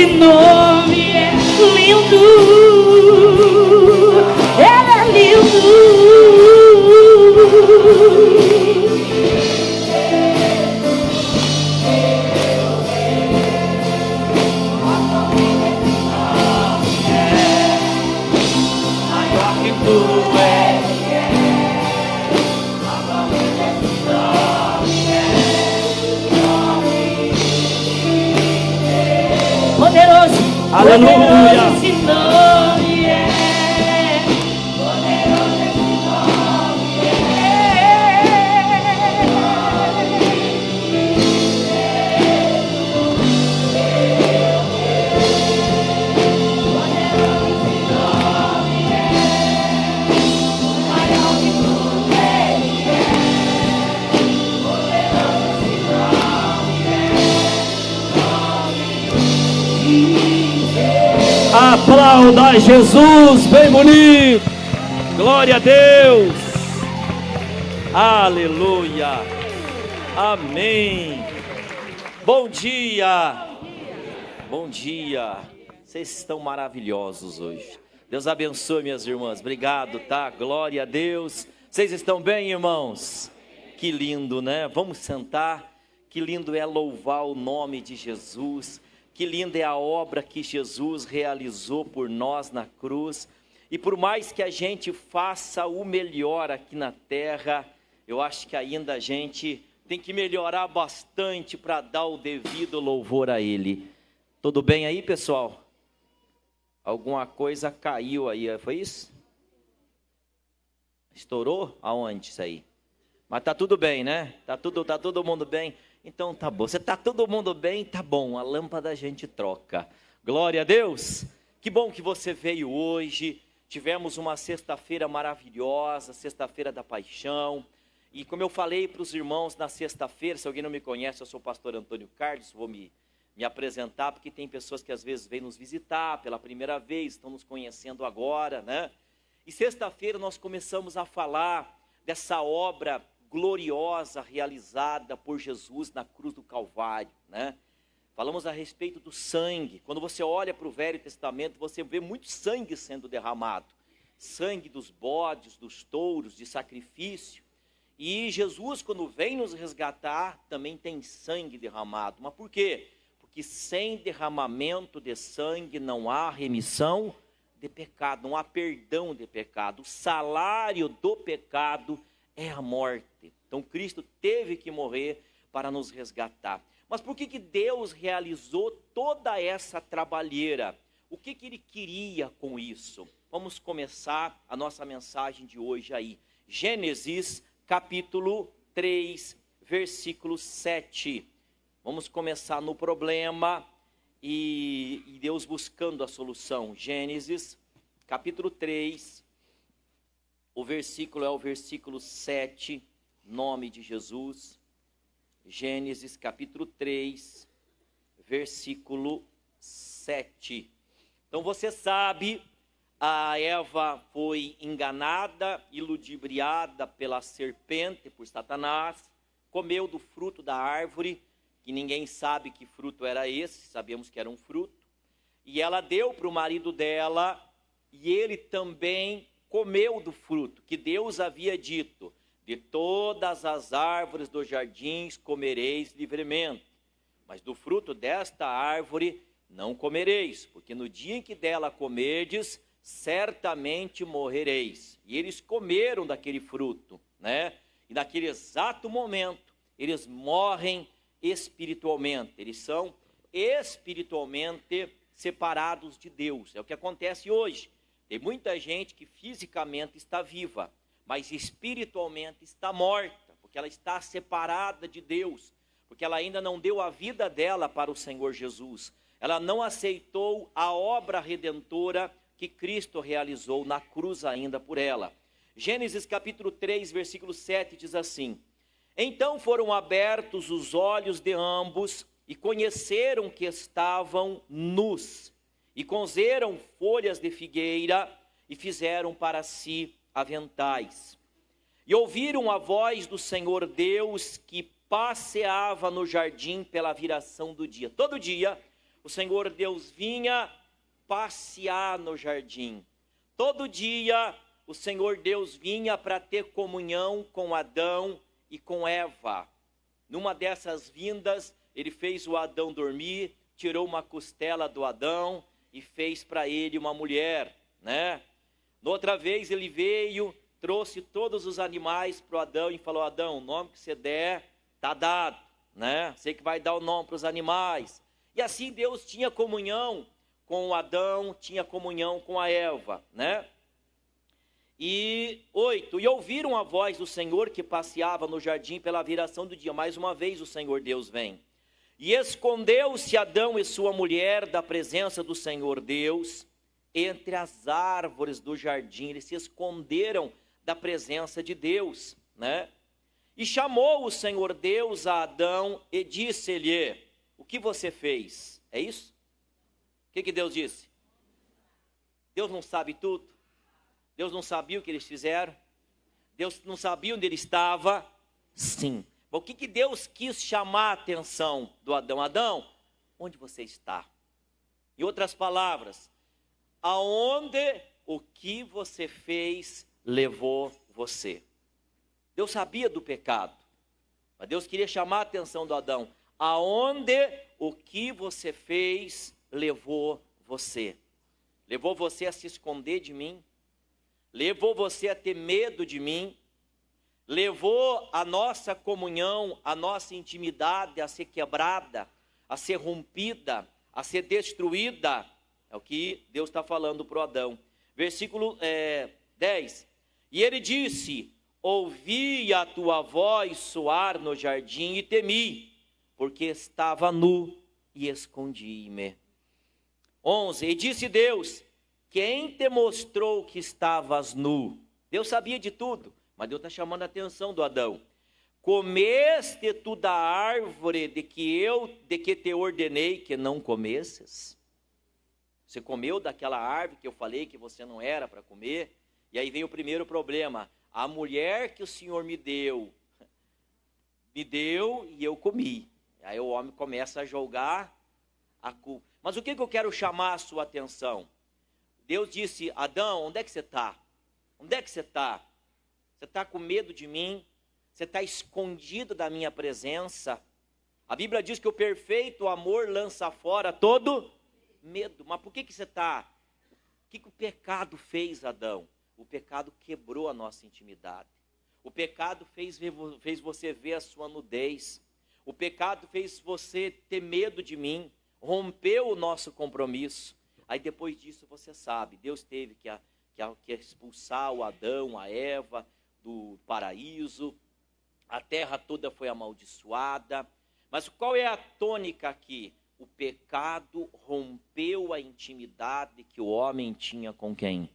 Esse nome é lindo, ele é lindo. Aleluia! Esse nome é poderoso, esse nome Aplauda Jesus, bem bonito. Glória a Deus. Aleluia. Amém. Bom dia. Bom dia. Vocês estão maravilhosos hoje. Deus abençoe, minhas irmãs. Obrigado, tá? Glória a Deus. Vocês estão bem, irmãos? Que lindo, né? Vamos sentar. Que lindo é louvar o nome de Jesus. Que linda é a obra que Jesus realizou por nós na cruz. E por mais que a gente faça o melhor aqui na terra, eu acho que ainda a gente tem que melhorar bastante para dar o devido louvor a Ele. Tudo bem aí, pessoal? Alguma coisa caiu aí, foi isso? Estourou? Aonde isso aí? Mas tá tudo bem, né? Tá todo mundo bem? Então tá bom, você tá todo mundo bem? Tá bom, a lâmpada a gente troca. Glória a Deus. Que bom que você veio hoje. Tivemos uma sexta-feira maravilhosa, sexta-feira da paixão. E como eu falei para os irmãos na sexta-feira, se alguém não me conhece, eu sou o pastor Antônio Carlos, vou me apresentar, porque tem pessoas que às vezes vêm nos visitar pela primeira vez, estão nos conhecendo agora, né? E sexta-feira nós começamos a falar dessa obra gloriosa realizada por Jesus na cruz do Calvário, né? Falamos a respeito do sangue. Quando você olha para o Velho Testamento, você vê muito sangue sendo derramado. Sangue dos bodes, dos touros, de sacrifício. E Jesus, quando vem nos resgatar, também tem sangue derramado. Mas por quê? Porque sem derramamento de sangue não há remissão de pecado, não há perdão de pecado. O salário do pecado é a morte. Então Cristo teve que morrer para nos resgatar. Mas por que Deus realizou toda essa trabalheira? O que Ele queria com isso? Vamos começar a nossa mensagem de hoje aí. Gênesis capítulo 3, versículo 7. Vamos começar no problema e Deus buscando a solução. Gênesis capítulo 3, o versículo é o versículo 7, nome de Jesus. Gênesis capítulo 3, versículo 7. Então você sabe, a Eva foi enganada e ludibriada pela serpente, por Satanás, comeu do fruto da árvore, que ninguém sabe que fruto era esse, sabemos que era um fruto, e ela deu para o marido dela, e ele também comeu do fruto, que Deus havia dito: de todas as árvores dos jardins comereis livremente, mas do fruto desta árvore não comereis, porque no dia em que dela comerdes, certamente morrereis. E eles comeram daquele fruto, né? E naquele exato momento, eles morrem espiritualmente, eles são espiritualmente separados de Deus. É o que acontece hoje. Tem muita gente que fisicamente está viva, mas espiritualmente está morta, porque ela está separada de Deus, porque ela ainda não deu a vida dela para o Senhor Jesus. Ela não aceitou a obra redentora que Cristo realizou na cruz ainda por ela. Gênesis capítulo 3, versículo 7 diz assim: então foram abertos os olhos de ambos e conheceram que estavam nus, e cozeram folhas de figueira e fizeram para si aventais. E ouviram a voz do Senhor Deus que passeava no jardim pela viração do dia. Todo dia o Senhor Deus vinha passear no jardim. Todo dia o Senhor Deus vinha para ter comunhão com Adão e com Eva. Numa dessas vindas, ele fez o Adão dormir, tirou uma costela do Adão e fez para ele uma mulher, né? Noutra vez ele veio, trouxe todos os animais para o Adão e falou: Adão, o nome que você der, está dado, né? Você que vai dar o nome para os animais. E assim Deus tinha comunhão com o Adão, tinha comunhão com a Eva, né? E 8, e ouviram a voz do Senhor que passeava no jardim pela viração do dia. Mais uma vez o Senhor Deus vem. E escondeu-se Adão e sua mulher da presença do Senhor Deus entre as árvores do jardim. Eles se esconderam da presença de Deus, né? E chamou o Senhor Deus a Adão e disse-lhe: o que você fez? É isso? O que Deus disse? Deus não sabe tudo? Deus não sabia o que eles fizeram? Deus não sabia onde ele estava? Sim. O que Deus quis chamar a atenção do Adão? Adão, onde você está? Em outras palavras, aonde o que você fez levou você? Deus sabia do pecado, mas Deus queria chamar a atenção do Adão. Aonde o que você fez levou você? Levou você a se esconder de mim? Levou você a ter medo de mim? Levou a nossa comunhão, a nossa intimidade a ser quebrada, a ser rompida, a ser destruída? É o que Deus está falando para o Adão. Versículo 10. E ele disse: ouvi a tua voz soar no jardim e temi, porque estava nu e escondi-me. 11. E disse Deus: quem te mostrou que estavas nu? Deus sabia de tudo, mas Deus está chamando a atenção do Adão. Comeste tu da árvore de que te ordenei que não comesses? Você comeu daquela árvore que eu falei que você não era para comer? E aí vem o primeiro problema. A mulher que o Senhor me deu e eu comi. Aí o homem começa a jogar a culpa. Mas o que eu quero chamar a sua atenção? Deus disse: Adão, onde é que você está? Onde é que você está? Você está com medo de mim? Você está escondido da minha presença? A Bíblia diz que o perfeito amor lança fora todo medo. Mas por que você está? O que o pecado fez, Adão? O pecado quebrou a nossa intimidade. O pecado fez você ver a sua nudez. O pecado fez você ter medo de mim. Rompeu o nosso compromisso. Aí depois disso você sabe, Deus teve que expulsar o Adão, a Eva do paraíso. A terra toda foi amaldiçoada. Mas qual é a tônica aqui? O pecado rompeu a intimidade que o homem tinha com quem?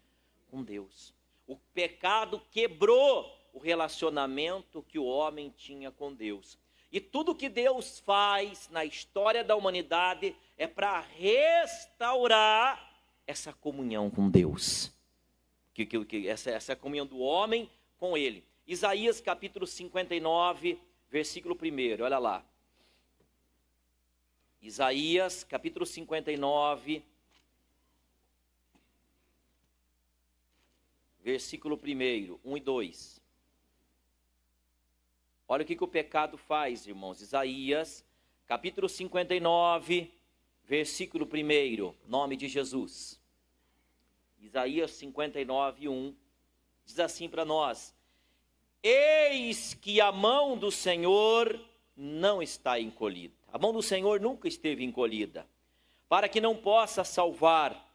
Com Deus. O pecado quebrou o relacionamento que o homem tinha com Deus. E tudo que Deus faz na história da humanidade é para restaurar essa comunhão com Deus. Essa comunhão do homem com Ele. Isaías capítulo 59, versículo 1, olha lá. Isaías capítulo 59, versículo 1, 1 e 2. Olha o que o pecado faz, irmãos. Isaías, capítulo 59, versículo 1, nome de Jesus. Isaías 59, 1, diz assim para nós: eis que a mão do Senhor não está encolhida. A mão do Senhor nunca esteve encolhida, para que não possa salvar,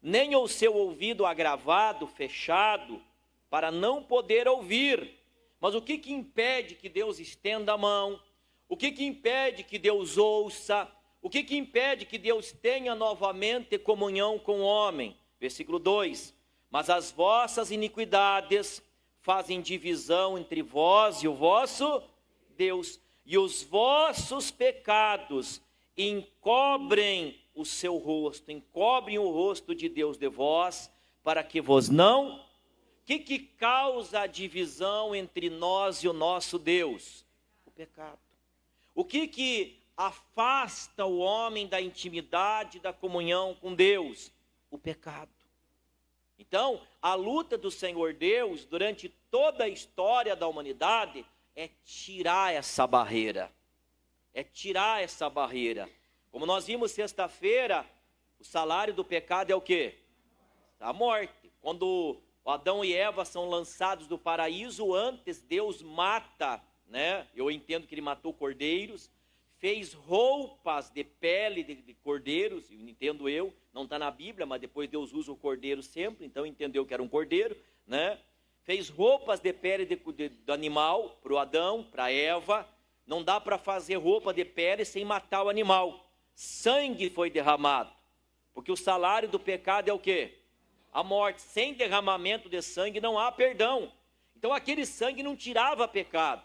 nem o seu ouvido agravado, fechado, para não poder ouvir. Mas o que impede que Deus estenda a mão? O que impede que Deus ouça? O que impede que Deus tenha novamente comunhão com o homem? Versículo 2: mas as vossas iniquidades fazem divisão entre vós e o vosso Deus, e os vossos pecados encobrem o seu rosto, encobrem o rosto de Deus de vós, para que vos não... O que causa a divisão entre nós e o nosso Deus? O pecado. O que afasta o homem da intimidade, da comunhão com Deus? O pecado. Então, a luta do Senhor Deus, durante toda a história da humanidade, é tirar essa barreira. É tirar essa barreira. Como nós vimos sexta-feira, o salário do pecado é o quê? A morte. Quando Adão e Eva são lançados do paraíso, antes Deus mata, né? Eu entendo que ele matou cordeiros, fez roupas de pele de cordeiros, entendo eu, não está na Bíblia, mas depois Deus usa o cordeiro sempre, então entendeu que era um cordeiro, né? Fez roupas de pele do animal para o Adão, para Eva. Não dá para fazer roupa de pele sem matar o animal. Sangue foi derramado, porque o salário do pecado é o quê? A morte. Sem derramamento de sangue não há perdão. Então aquele sangue não tirava pecado,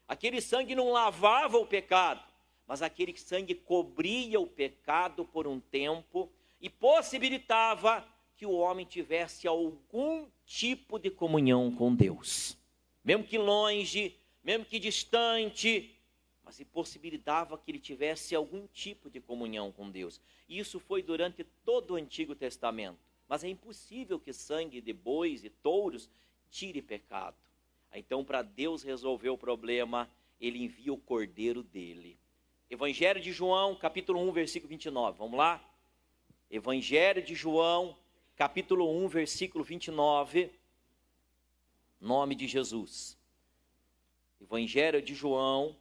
aquele sangue não lavava o pecado, mas aquele sangue cobria o pecado por um tempo e possibilitava que o homem tivesse algum tipo de comunhão com Deus, mesmo que longe, mesmo que distante, mas possibilitava que ele tivesse algum tipo de comunhão com Deus. E isso foi durante todo o Antigo Testamento. Mas é impossível que sangue de bois e touros tire pecado. Então, para Deus resolver o problema, ele envia o cordeiro dele. Evangelho de João, capítulo 1, versículo 29. Vamos lá? Evangelho de João, capítulo 1, versículo 29. Nome de Jesus. Evangelho de João,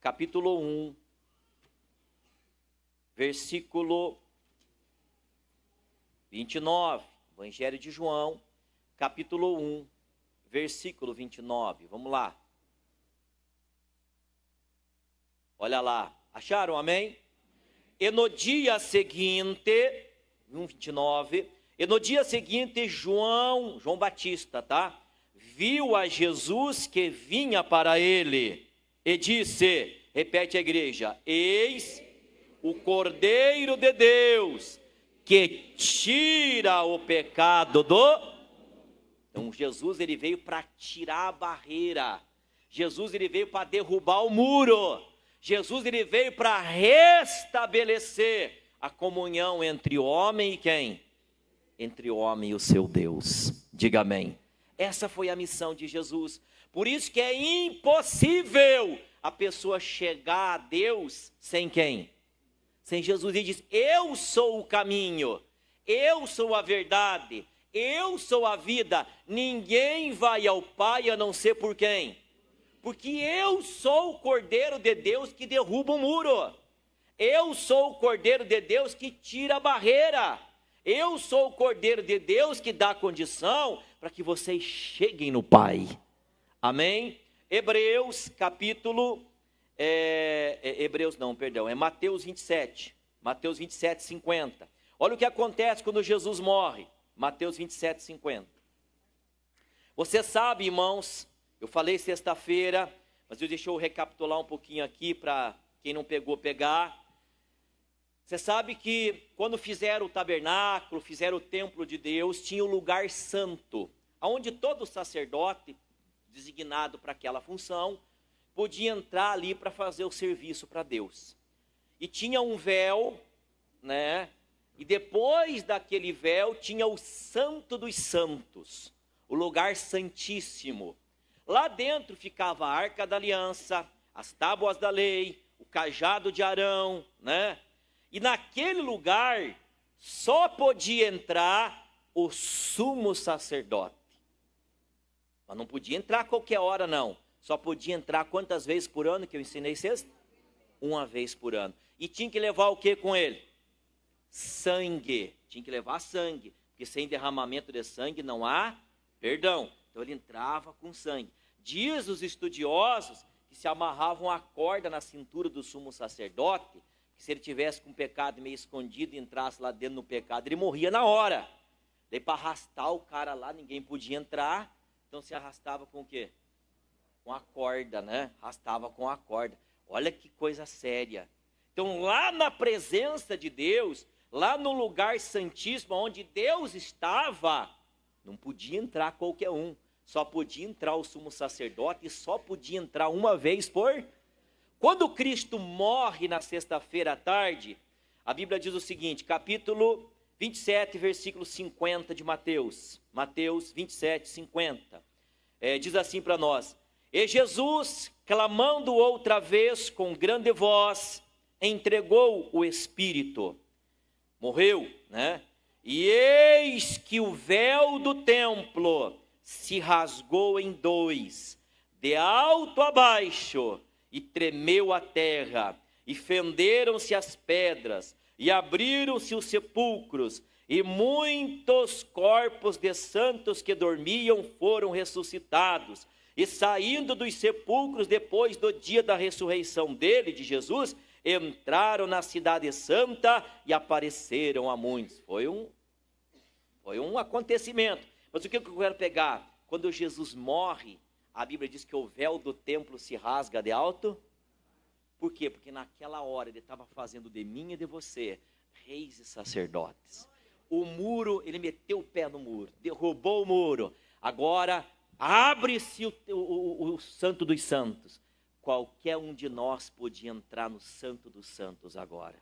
capítulo 1, versículo 29. Evangelho de João, capítulo 1, versículo 29. Vamos lá. Olha lá. Acharam, amém? E no dia seguinte, 1:29, e no dia seguinte João Batista, tá? Viu a Jesus que vinha para ele e disse, repete a igreja, eis o Cordeiro de Deus que tira o pecado do... Então Jesus ele veio para tirar a barreira, Jesus ele veio para derrubar o muro, Jesus ele veio para restabelecer a comunhão entre o homem e quem? Entre o homem e o seu Deus. Diga amém. Essa foi a missão de Jesus. Por isso que é impossível a pessoa chegar a Deus sem quem? Sem Jesus. Ele diz, eu sou o caminho, eu sou a verdade, eu sou a vida. Ninguém vai ao Pai a não ser por quem? Porque eu sou o Cordeiro de Deus que derruba o muro. Eu sou o Cordeiro de Deus que tira a barreira. Eu sou o Cordeiro de Deus que dá condição para que vocês cheguem no Pai. Amém? Hebreus capítulo... Mateus 27. Mateus 27, 50. Olha o que acontece quando Jesus morre. Mateus 27, 50. Você sabe, irmãos, eu falei sexta-feira, mas deixa eu recapitular um pouquinho aqui para quem não pegou, pegar. Você sabe que quando fizeram o tabernáculo, fizeram o templo de Deus, tinha o lugar santo, onde todo sacerdote designado para aquela função podia entrar ali para fazer o serviço para Deus. E tinha um véu, né? E depois daquele véu tinha o Santo dos Santos, o lugar santíssimo. Lá dentro ficava a Arca da Aliança, as tábuas da lei, o cajado de Arão, né? E naquele lugar só podia entrar o sumo sacerdote. Mas não podia entrar a qualquer hora, não. Só podia entrar quantas vezes por ano que eu ensinei sexta? Uma vez por ano. E tinha que levar o que com ele? Sangue. Tinha que levar sangue. Porque sem derramamento de sangue não há perdão. Então ele entrava com sangue. Diz os estudiosos que se amarravam a corda na cintura do sumo sacerdote, que se ele tivesse com um pecado meio escondido e entrasse lá dentro no pecado, ele morria na hora. Daí para arrastar o cara lá, ninguém podia entrar, então se arrastava com o quê? Com a corda, né? Arrastava com a corda. Olha que coisa séria. Então lá na presença de Deus, lá no lugar santíssimo, onde Deus estava, não podia entrar qualquer um. Só podia entrar o sumo sacerdote e só podia entrar uma vez Quando Cristo morre na sexta-feira à tarde, a Bíblia diz o seguinte, capítulo 27, versículo 50 de Mateus. Mateus 27, 50. Diz assim para nós: E Jesus, clamando outra vez com grande voz, entregou o Espírito. Morreu, né? E eis que o véu do templo se rasgou em dois, de alto a baixo, e tremeu a terra, e fenderam-se as pedras, e abriram-se os sepulcros, e muitos corpos de santos que dormiam foram ressuscitados, e saindo dos sepulcros depois do dia da ressurreição dele, de Jesus, entraram na cidade santa e apareceram a muitos. Foi um acontecimento. Mas o que eu quero pegar? Quando Jesus morre, a Bíblia diz que o véu do templo se rasga de alto. Por quê? Porque naquela hora ele estava fazendo de mim e de você reis e sacerdotes. O muro, ele meteu o pé no muro, derrubou o muro. Agora abre-se o Santo dos Santos. Qualquer um de nós podia entrar no Santo dos Santos agora,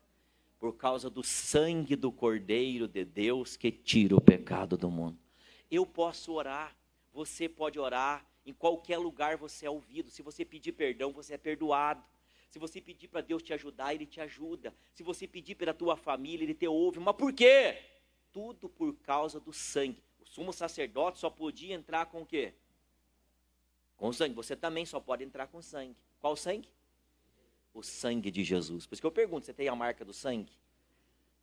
por causa do sangue do Cordeiro de Deus que tira o pecado do mundo. Eu posso orar, você pode orar, em qualquer lugar você é ouvido. Se você pedir perdão, você é perdoado. Se você pedir para Deus te ajudar, Ele te ajuda. Se você pedir pela tua família, Ele te ouve. Mas por quê? Tudo por causa do sangue. O sumo sacerdote só podia entrar com o quê? Com sangue. Você também só pode entrar com sangue. Qual sangue? O sangue de Jesus. Por isso que eu pergunto, você tem a marca do sangue?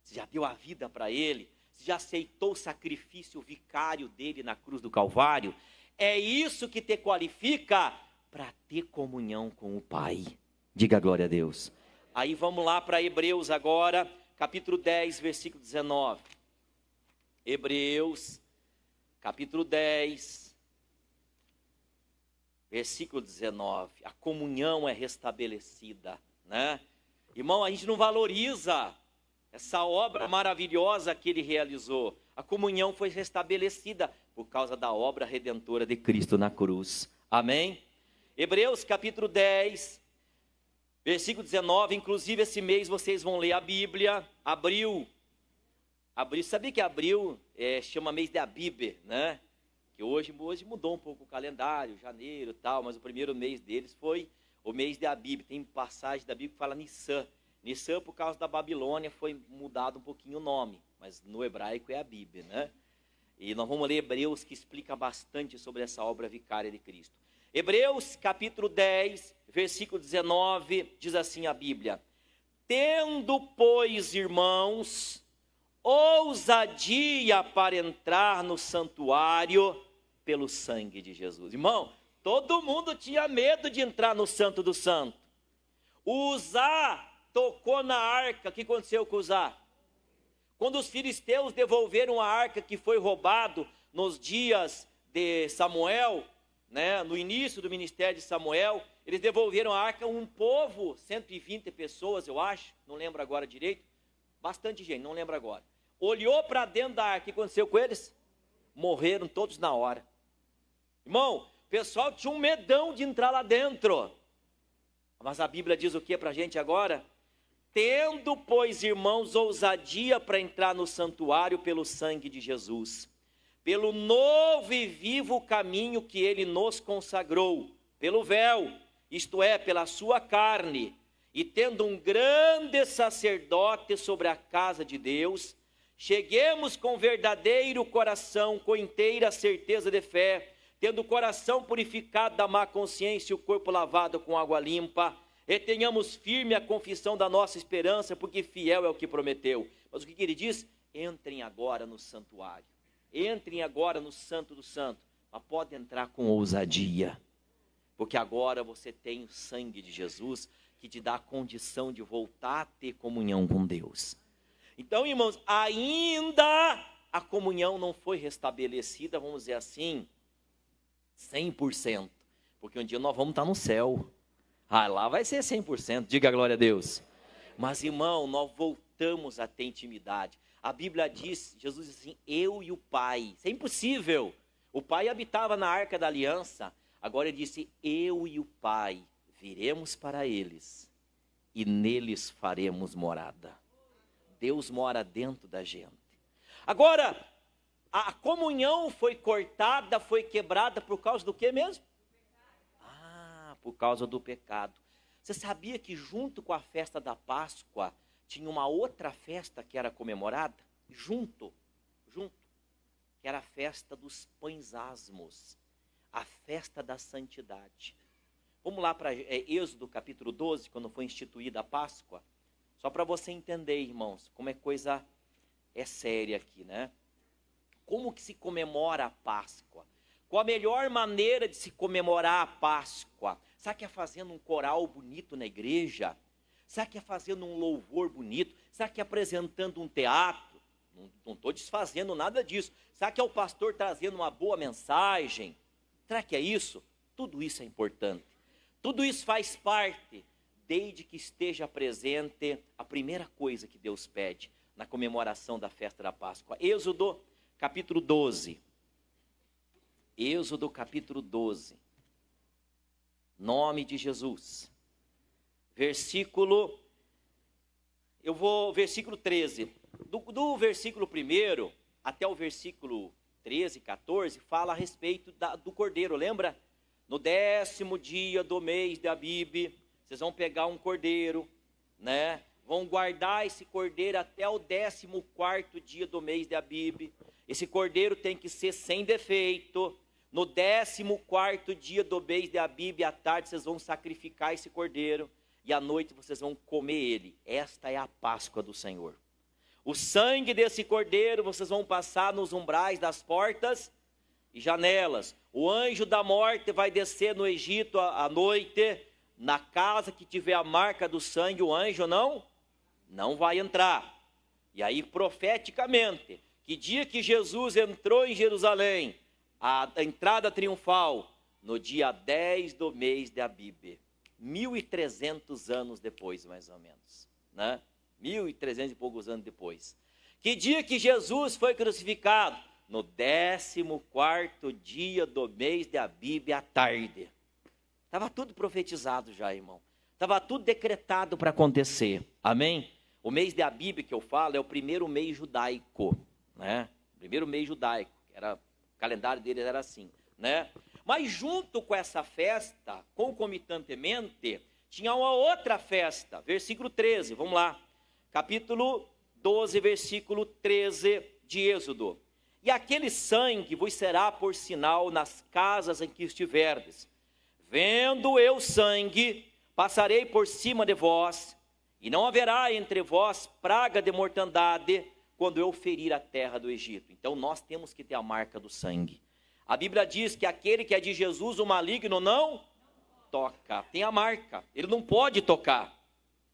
Você já deu a vida para Ele? Você já aceitou o sacrifício vicário dele na cruz do Calvário? É isso que te qualifica para ter comunhão com o Pai. Diga glória a Deus. Aí vamos lá para Hebreus agora, capítulo 10, versículo 19. Hebreus, capítulo 10, versículo 19. A comunhão é restabelecida, né? Irmão, a gente não valoriza essa obra maravilhosa que ele realizou. A comunhão foi restabelecida por causa da obra redentora de Cristo na cruz. Amém? Hebreus capítulo 10, versículo 19. Inclusive esse mês vocês vão ler a Bíblia. Abril, sabia que abril chama mês de Abib, né? Que hoje mudou um pouco o calendário, janeiro e tal, mas o primeiro mês deles foi o mês de Abib. Tem passagem da Bíblia que fala Nissan. Nissan, por causa da Babilônia, foi mudado um pouquinho o nome, mas no hebraico é Abib, né? E nós vamos ler Hebreus, que explica bastante sobre essa obra vicária de Cristo. Hebreus, capítulo 10, versículo 19, diz assim a Bíblia: Tendo, pois, irmãos, ousadia para entrar no santuário pelo sangue de Jesus. Irmão, todo mundo tinha medo de entrar no Santo do Santo. Uzá tocou na arca. O que aconteceu com Uzá? Quando os filisteus devolveram a arca que foi roubado nos dias de Samuel, né, no início do ministério de Samuel, eles devolveram a arca, um povo, 120 pessoas, eu acho, não lembro agora direito, bastante gente, não lembro agora. Olhou para dentro da arca, o que aconteceu com eles? Morreram todos na hora. Irmão, o pessoal tinha um medão de entrar lá dentro. Mas a Bíblia diz o que para a gente agora? Tendo, pois, irmãos, ousadia para entrar no santuário pelo sangue de Jesus, pelo novo e vivo caminho que Ele nos consagrou, pelo véu, isto é, pela sua carne, e tendo um grande sacerdote sobre a casa de Deus, cheguemos com verdadeiro coração, com inteira certeza de fé, tendo o coração purificado da má consciência e o corpo lavado com água limpa, e tenhamos firme a confissão da nossa esperança, porque fiel é o que prometeu. Mas o que ele diz? Entrem agora no santuário, entrem agora no Santo do Santo, mas pode entrar com ousadia, porque agora você tem o sangue de Jesus, que te dá a condição de voltar a ter comunhão com Deus. Então, irmãos, ainda a comunhão não foi restabelecida, vamos dizer assim, 100%, porque um dia nós vamos estar no céu. Lá vai ser 100%, diga glória a Deus. Mas, irmão, nós voltamos a ter intimidade. A Bíblia diz, Jesus diz assim, eu e o Pai. Isso é impossível. O Pai habitava na arca da aliança. Agora ele disse, eu e o Pai. viremos para eles e neles faremos morada. Deus mora dentro da gente. Agora, a comunhão foi cortada, foi quebrada por causa do que mesmo? Por causa do pecado. Você sabia que junto com a festa da Páscoa, tinha uma outra festa que era comemorada? Junto, que era a festa dos pães asmos, a festa da santidade. Vamos lá para Êxodo capítulo 12, quando foi instituída a Páscoa. Só para você entender, irmãos, como é coisa séria aqui, né? Como que se comemora a Páscoa? Qual a melhor maneira de se comemorar a Páscoa? Sabe que é fazendo um coral bonito na igreja? Sabe que é fazendo um louvor bonito? Sabe que é apresentando um teatro? Não estou desfazendo nada disso. Sabe que é o pastor trazendo uma boa mensagem? Será que é isso? Tudo isso é importante. Tudo isso faz parte, desde que esteja presente a primeira coisa que Deus pede na comemoração da festa da Páscoa. Êxodo capítulo 12. Êxodo capítulo 12. Nome de Jesus. Versículo 13. Do versículo 1 até o versículo 13, 14, fala a respeito do cordeiro, lembra? No 10º dia do mês de Abibe, vocês vão pegar um cordeiro, né? Vão guardar esse cordeiro até o 14º dia do mês de Abibe. Esse cordeiro tem que ser sem defeito. No 14º dia do mês de Abibe, à tarde, vocês vão sacrificar esse cordeiro. E à noite vocês vão comer ele. Esta é a Páscoa do Senhor. O sangue desse cordeiro vocês vão passar nos umbrais das portas e janelas. O anjo da morte vai descer no Egito à noite. Na casa que tiver a marca do sangue, o anjo não vai entrar. E aí, profeticamente, que dia que Jesus entrou em Jerusalém, a entrada triunfal, no dia 10 do mês de Abibe, 1.300 anos depois, mais ou menos, né? 1.300 e poucos anos depois. Que dia que Jesus foi crucificado? No 14º dia do mês de Abibe, à tarde. Estava tudo profetizado já, irmão. Estava tudo decretado para acontecer. Amém? O mês de Abibe que eu falo é o primeiro mês judaico, né? Primeiro mês judaico. O calendário deles era assim, né? Mas junto com essa festa, concomitantemente, tinha uma outra festa. Versículo 13, vamos lá. Capítulo 12, versículo 13 de Êxodo. E aquele sangue vos será por sinal nas casas em que estiverdes. Vendo eu sangue, passarei por cima de vós, e não haverá entre vós praga de mortandade, quando eu ferir a terra do Egito. Então nós temos que ter a marca do sangue. A Bíblia diz que aquele que é de Jesus, o maligno não toca. Tem a marca, ele não pode tocar.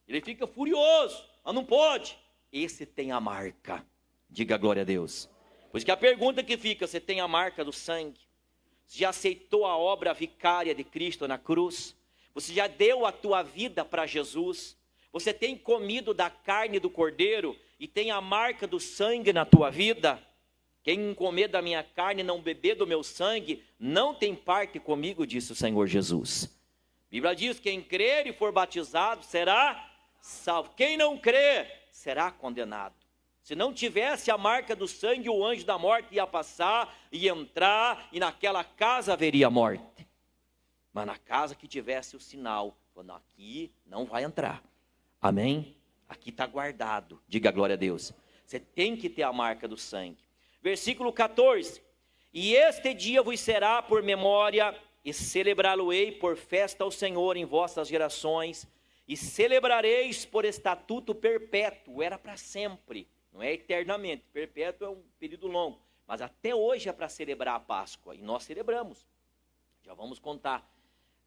Ele fica furioso, mas não pode. Esse tem a marca. Diga glória a Deus. Por isso que a pergunta que fica, você tem a marca do sangue? Você já aceitou a obra vicária de Cristo na cruz? Você já deu a tua vida para Jesus? Você tem comido da carne do cordeiro e tem a marca do sangue na tua vida? Quem comer da minha carne e não beber do meu sangue, não tem parte comigo, disse o Senhor Jesus. A Bíblia diz, quem crer e for batizado será salvo. Quem não crer será condenado. Se não tivesse a marca do sangue, o anjo da morte ia passar, ia entrar, e naquela casa haveria morte. Mas na casa que tivesse o sinal, falando, aqui não vai entrar. Amém? Aqui está guardado. Diga glória a Deus. Você tem que ter a marca do sangue. Versículo 14. E este dia vos será por memória, e celebrá-lo-ei por festa ao Senhor em vossas gerações, e celebrareis por estatuto perpétuo. Era para sempre. Não é eternamente, perpétuo é um período longo, mas até hoje é para celebrar a Páscoa, e nós celebramos, já vamos contar.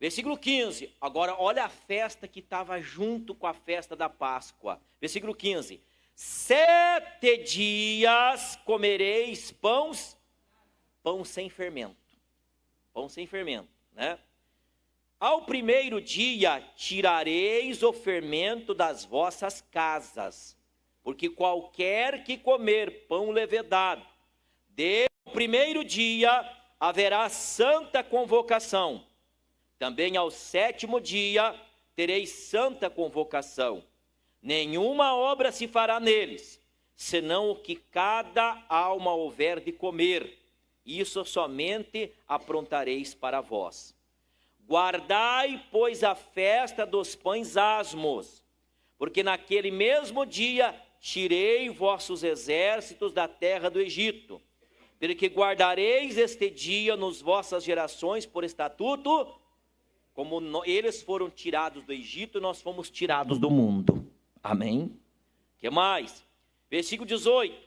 Versículo 15, agora olha a festa que estava junto com a festa da Páscoa. Versículo 15, 7 dias comereis pão sem fermento, né? Ao primeiro dia tirareis o fermento das vossas casas, porque qualquer que comer pão levedado, de primeiro dia haverá santa convocação. Também ao 7º dia tereis santa convocação. Nenhuma obra se fará neles, senão o que cada alma houver de comer. Isso somente aprontareis para vós. Guardai, pois, a festa dos pães asmos, porque naquele mesmo dia tirei vossos exércitos da terra do Egito, pelo que guardareis este dia nos vossas gerações por estatuto, como eles foram tirados do Egito, nós fomos tirados do mundo. Amém? Que mais? Versículo 18.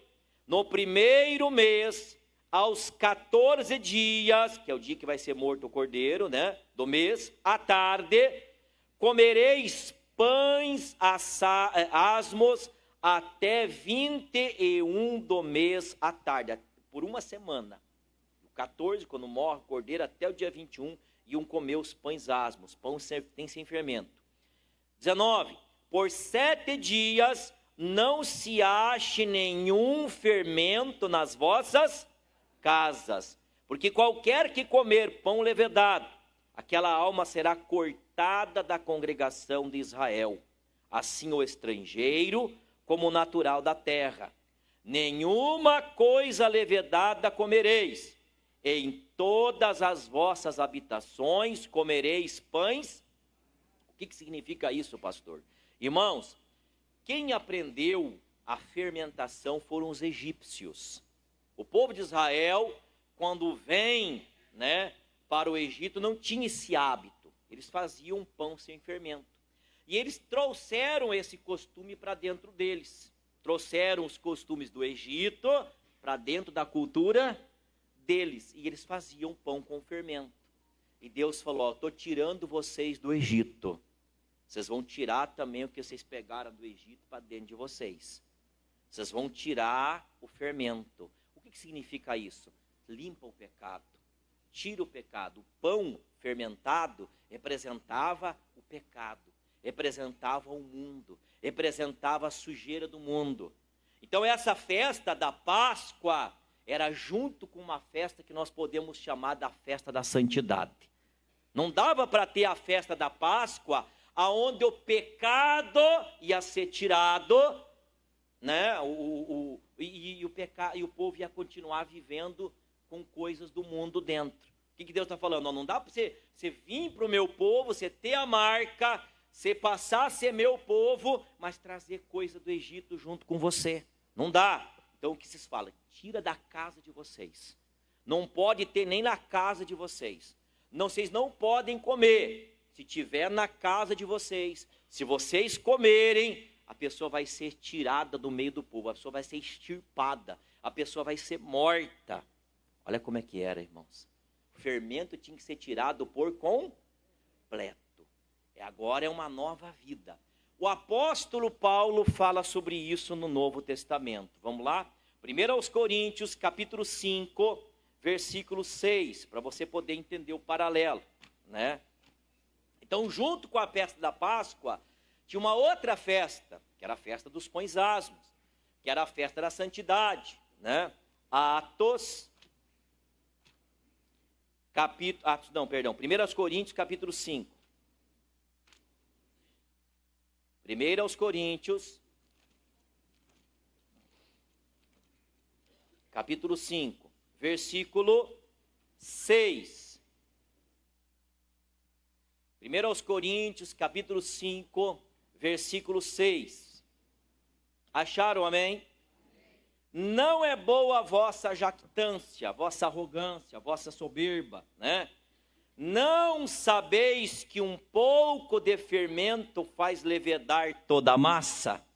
No primeiro mês, aos 14 dias, que é o dia que vai ser morto o cordeiro, né? Do mês, à tarde, comereis pães asmos até 21 do mês à tarde, por uma semana. O 14, quando morre o cordeiro, até o dia 21, iam comer os pães asmos, pão sem fermento. 19. Por 7 dias não se ache nenhum fermento nas vossas casas, porque qualquer que comer pão levedado, aquela alma será cortada da congregação de Israel. Assim o estrangeiro como o natural da terra. Nenhuma coisa levedada comereis. Em todas as vossas habitações comereis pães. O que significa isso, pastor? Irmãos, quem aprendeu a fermentação foram os egípcios. O povo de Israel, quando vem, para o Egito, não tinha esse hábito. Eles faziam pão sem fermento. E eles trouxeram esse costume para dentro deles. Trouxeram os costumes do Egito para dentro da cultura deles. E eles faziam pão com fermento. E Deus falou, estou tirando vocês do Egito. Vocês vão tirar também o que vocês pegaram do Egito para dentro de vocês. Vocês vão tirar o fermento. O que significa isso? Limpa o pecado. Tira o pecado. O pão fermentado representava o pecado. Representava o mundo. Representava a sujeira do mundo. Então essa festa da Páscoa era junto com uma festa que nós podemos chamar da festa da santidade. Não dava para ter a festa da Páscoa aonde o pecado ia ser tirado, e o povo ia continuar vivendo com coisas do mundo dentro. O que Deus está falando? Não dá para você vir para o meu povo, você ter a marca, você passar a ser meu povo, mas trazer coisa do Egito junto com você. Não dá. Então o que vocês falam? Tira da casa de vocês. Não pode ter nem na casa de vocês. Vocês não podem comer. Se tiver na casa de vocês, se vocês comerem, a pessoa vai ser tirada do meio do povo, a pessoa vai ser extirpada, a pessoa vai ser morta. Olha como é que era, irmãos. O fermento tinha que ser tirado por completo. Agora é uma nova vida. O apóstolo Paulo fala sobre isso no Novo Testamento. Vamos lá? 1 Coríntios, capítulo 5, versículo 6, para você poder entender o paralelo, Então, junto com a festa da Páscoa, tinha uma outra festa, que era a festa dos pães asmos, que era a festa da santidade, Atos 1 Coríntios, capítulo 5. 1 Coríntios, capítulo 5, versículo 6. 1 Coríntios, capítulo 5, versículo 6. Acharam, amém? Não é boa a vossa jactância, a vossa arrogância, a vossa soberba, Não sabeis que um pouco de fermento faz levedar toda a massa?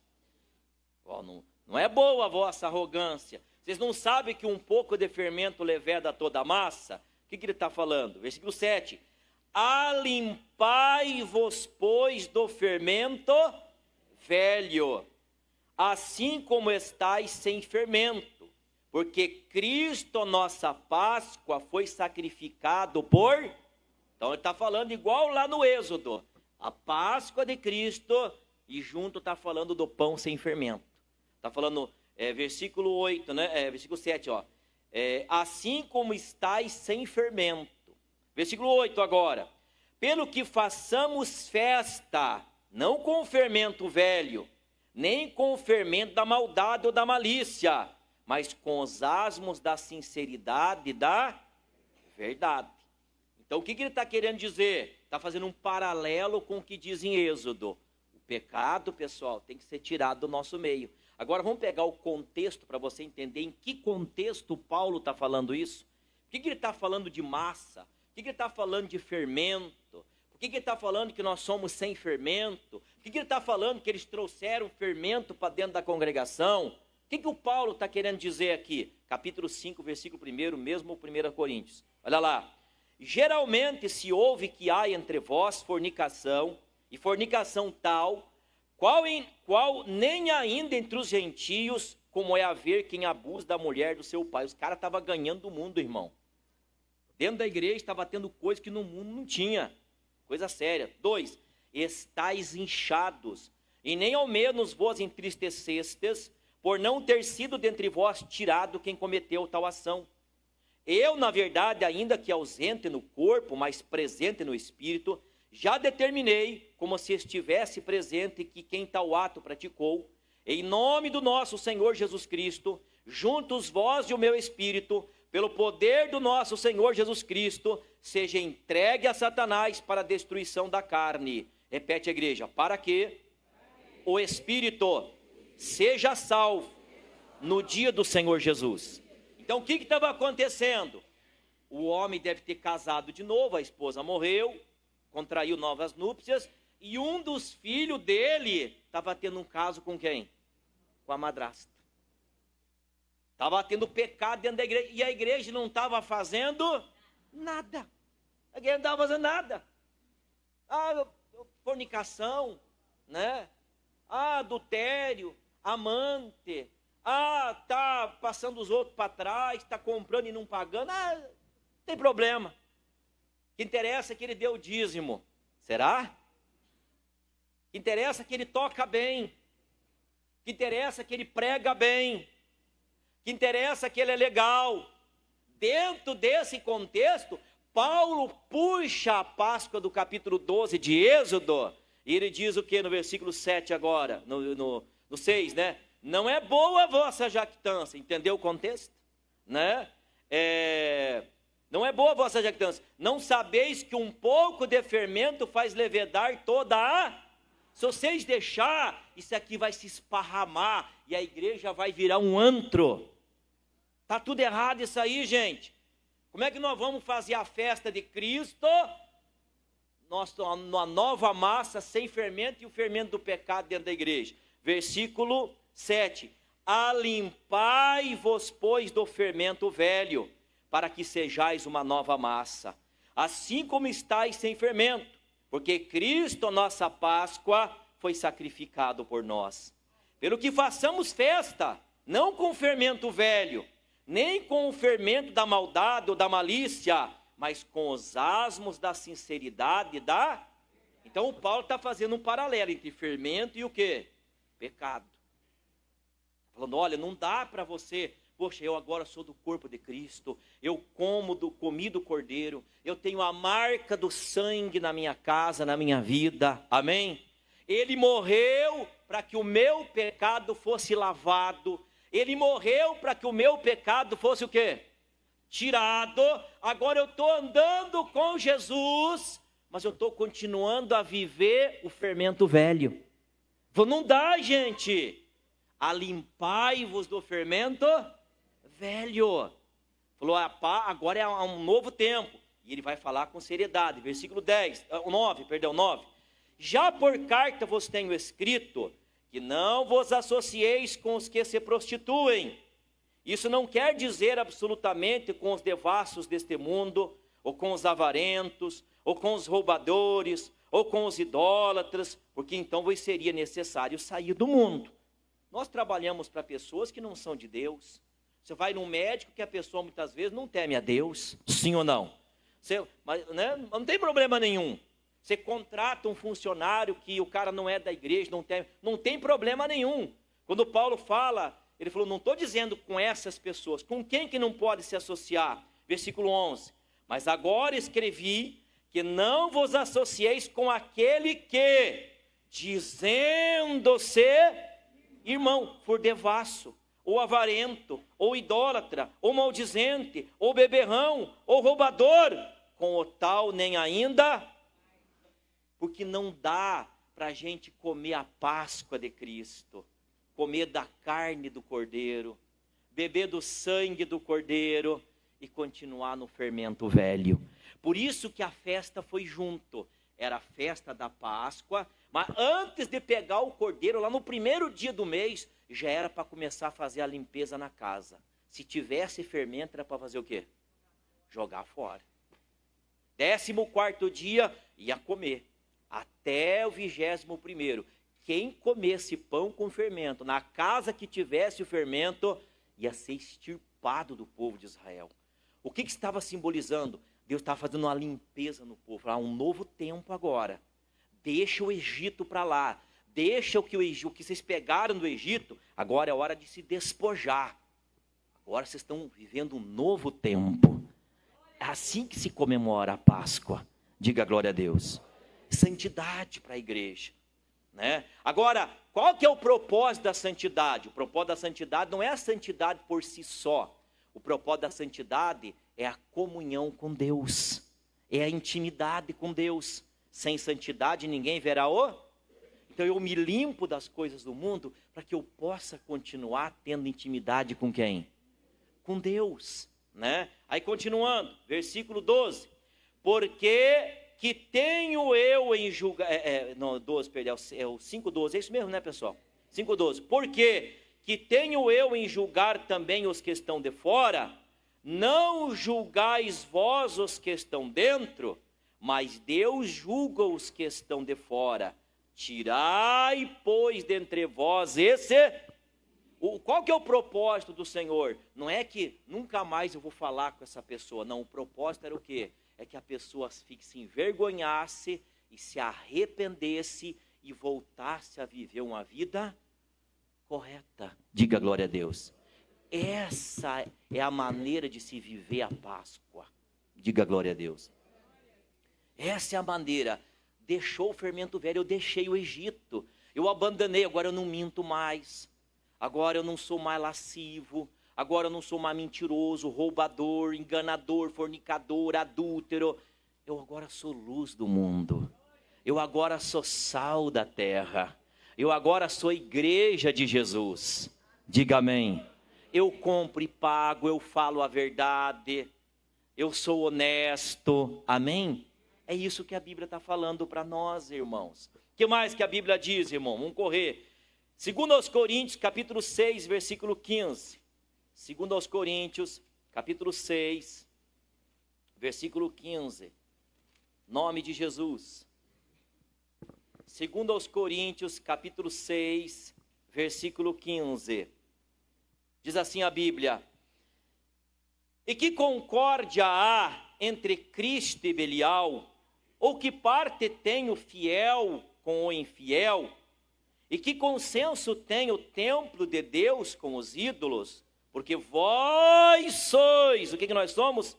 Não é boa a vossa arrogância. Vocês não sabem que um pouco de fermento leveda toda a massa? O que ele está falando? Versículo 7. Alimpai-vos, pois, do fermento velho, assim como estáis sem fermento, porque Cristo, nossa Páscoa, foi sacrificado por... Então ele está falando igual lá no Êxodo, a Páscoa de Cristo, e junto está falando do pão sem fermento. Está falando, versículo 8, versículo 7, assim como estáis sem fermento. Versículo 8 agora. pelo que façamos festa, não com o fermento velho, nem com o fermento da maldade ou da malícia, mas com os asmos da sinceridade e da verdade. Então o que ele está querendo dizer? Está fazendo um paralelo com o que diz em Êxodo. O pecado, pessoal, tem que ser tirado do nosso meio. Agora vamos pegar o contexto para você entender em que contexto Paulo está falando isso. Por que ele está falando de massa? Por que ele está falando de fermento? Por que ele está falando que nós somos sem fermento? Por que ele está falando que eles trouxeram fermento para dentro da congregação? O que o Paulo está querendo dizer aqui? Capítulo 5, versículo 1, mesmo 1 Coríntios. Olha lá. Geralmente se ouve que há entre vós fornicação, e fornicação tal, qual nem ainda entre os gentios, como é haver quem abusa da mulher do seu pai. Os caras estavam ganhando o mundo, irmão. Dentro da igreja estava tendo coisa que no mundo não tinha. Coisa séria. 2, estais inchados, e nem ao menos vos entristecestes, por não ter sido dentre vós tirado quem cometeu tal ação. Eu, na verdade, ainda que ausente no corpo, mas presente no espírito, já determinei, como se estivesse presente, que quem tal ato praticou, em nome do nosso Senhor Jesus Cristo, juntos vós e o meu espírito, pelo poder do nosso Senhor Jesus Cristo, seja entregue a Satanás para a destruição da carne. Repete a igreja, para que o espírito seja salvo no dia do Senhor Jesus. Então o que estava acontecendo? O homem deve ter casado de novo, a esposa morreu, contraiu novas núpcias, e um dos filhos dele estava tendo um caso com quem? Com a madrasta. Estava tendo pecado dentro da igreja, e a igreja não estava fazendo nada. A igreja não estava fazendo nada. Fornicação, né? Adultério, amante, tá passando os outros para trás, está comprando e não pagando, não tem problema. O que interessa é que ele deu o dízimo. Será? O que interessa é que ele toca bem. O que interessa é que ele prega bem. O que interessa é que ele é legal. Dentro desse contexto, Paulo puxa a Páscoa do capítulo 12 de Êxodo, e ele diz o que no versículo 7 agora, no 6, né? Não é boa a vossa jactância, entendeu o contexto? Né? Não é boa a vossa jactância. Não sabeis que um pouco de fermento faz levedar toda a... Se vocês deixar, isso aqui vai se esparramar e a igreja vai virar um antro. Está tudo errado isso aí, gente. Como é que nós vamos fazer a festa de Cristo? Uma nova massa sem fermento e o fermento do pecado dentro da igreja. Versículo 7. Alimpai-vos, pois, do fermento velho, para que sejais uma nova massa, assim como estáis sem fermento, porque Cristo, nossa Páscoa, foi sacrificado por nós. Pelo que façamos festa, não com fermento velho, nem com o fermento da maldade ou da malícia, mas com os asmos da sinceridade e da... Então o Paulo está fazendo um paralelo entre fermento e o quê? Pecado. Falando, olha, não dá para você... Poxa, eu agora sou do corpo de Cristo, eu comi do Cordeiro, eu tenho a marca do sangue na minha casa, na minha vida, amém? Ele morreu para que o meu pecado fosse lavado, ele morreu para que o meu pecado fosse o quê? Tirado. Agora eu estou andando com Jesus, mas eu estou continuando a viver o fermento velho. Não dá, gente. Alimpai-vos do fermento velho. Falou, agora é um novo tempo. E ele vai falar com seriedade. Versículo 9. Já por carta vos tenho escrito que não vos associeis com os que se prostituem. Isso não quer dizer absolutamente com os devassos deste mundo, ou com os avarentos, ou com os roubadores, ou com os idólatras, porque então vos seria necessário sair do mundo. Nós trabalhamos para pessoas que não são de Deus. Você vai num médico que a pessoa muitas vezes não teme a Deus, sim ou não? Mas não tem problema nenhum. Você contrata um funcionário que o cara não é da igreja, não tem problema nenhum. Quando Paulo fala, ele falou, não estou dizendo com essas pessoas, com quem que não pode se associar? Versículo 11, mas agora escrevi que não vos associeis com aquele que, dizendo-se irmão, for devasso, ou avarento, ou idólatra, ou maldizente, ou beberrão, ou roubador, com o tal nem ainda, porque não dá para a gente comer a Páscoa de Cristo, comer da carne do Cordeiro, beber do sangue do Cordeiro e continuar no fermento velho. Por isso que a festa foi junto, era a festa da Páscoa, mas antes de pegar o Cordeiro, lá no primeiro dia do mês, já era para começar a fazer a limpeza na casa. Se tivesse fermento, era para fazer o quê? Jogar fora. 14º dia, ia comer. Até o 21º. Quem comesse pão com fermento, na casa que tivesse o fermento, ia ser extirpado do povo de Israel. O que estava simbolizando? Deus estava fazendo uma limpeza no povo. Um novo tempo agora. Deixa o Egito para lá. Deixa o que vocês pegaram do Egito, agora é hora de se despojar. Agora vocês estão vivendo um novo tempo. É assim que se comemora a Páscoa. Diga glória a Deus. Santidade para a igreja, né? Agora, qual que é o propósito da santidade? O propósito da santidade não é a santidade por si só. O propósito da santidade é a comunhão com Deus. É a intimidade com Deus. Sem santidade ninguém verá o... Então eu me limpo das coisas do mundo para que eu possa continuar tendo intimidade com quem? Com Deus, né? Aí continuando, versículo 12. Porque que tenho eu em julgar... não, 12, perdão, é o 5:12, é isso mesmo, né, pessoal? 5:12. Porque que tenho eu em julgar também os que estão de fora, não julgais vós os que estão dentro, mas Deus julga os que estão de fora. Tirai, pois, dentre vós esse... Qual que é o propósito do Senhor? Não é que nunca mais eu vou falar com essa pessoa. Não, o propósito era o quê? É que a pessoa se envergonhasse e se arrependesse e voltasse a viver uma vida correta. Diga glória a Deus. Essa é a maneira de se viver a Páscoa. Diga glória a Deus. Essa é a maneira. Deixou o fermento velho, eu deixei o Egito. Eu abandonei, agora eu não minto mais. Agora eu não sou mais lascivo. Agora eu não sou mais mentiroso, roubador, enganador, fornicador, adúltero. Eu agora sou luz do mundo. Eu agora sou sal da terra. Eu agora sou igreja de Jesus. Diga amém. Eu compro e pago, eu falo a verdade. Eu sou honesto. Amém? É isso que a Bíblia está falando para nós, irmãos. O que mais que a Bíblia diz, irmão? Vamos correr. 2 Coríntios, capítulo 6, versículo 15. 2 Coríntios, capítulo 6, versículo 15. Nome de Jesus. 2 Coríntios, capítulo 6, versículo 15. Diz assim a Bíblia: e que concórdia há entre Cristo e Belial? Ou que parte tem o fiel com o infiel? E que consenso tem o templo de Deus com os ídolos? Porque vós sois, o que nós somos?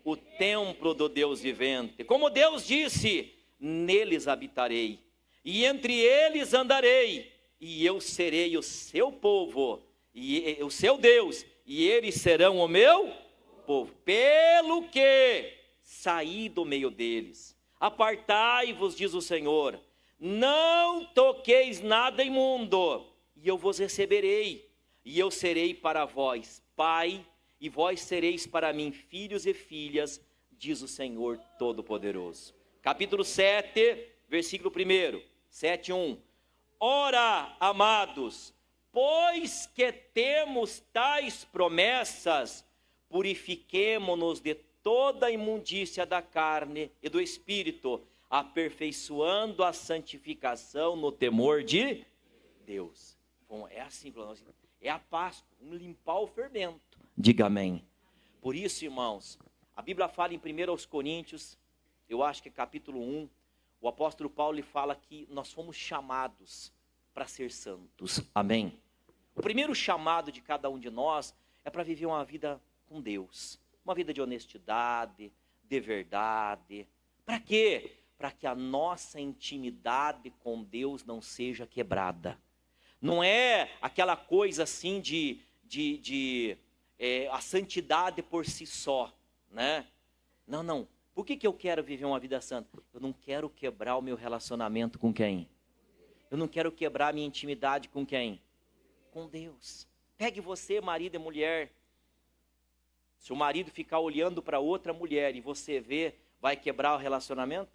O templo do Deus vivente. Como Deus disse, neles habitarei, e entre eles andarei, e eu serei o seu povo, e o seu Deus, e eles serão o meu povo. Pelo que saí do meio deles. Apartai-vos, diz o Senhor, não toqueis nada imundo, e eu vos receberei, e eu serei para vós pai, e vós sereis para mim filhos e filhas, diz o Senhor Todo-Poderoso. Capítulo 7, versículo 1, 7:1. Ora, amados, pois que temos tais promessas, purifiquemo-nos de toda a imundícia da carne e do espírito, aperfeiçoando a santificação no temor de Deus. Bom, é assim, é a Páscoa, vamos limpar o fermento. Diga amém. Por isso, irmãos, a Bíblia fala em 1 Coríntios, eu acho que é capítulo 1, o apóstolo Paulo fala que nós fomos chamados para ser santos. Amém? O primeiro chamado de cada um de nós é para viver uma vida com Deus. Uma vida de honestidade, de verdade, Para quê? Para que a nossa intimidade com Deus não seja quebrada. Não é aquela coisa assim a santidade por si só, né? Não. Por que eu quero viver uma vida santa? Eu não quero quebrar o meu relacionamento com quem? Eu não quero quebrar a minha intimidade com quem? Com Deus. Pegue você, marido e mulher. Se o marido ficar olhando para outra mulher e você vê, vai quebrar o relacionamento?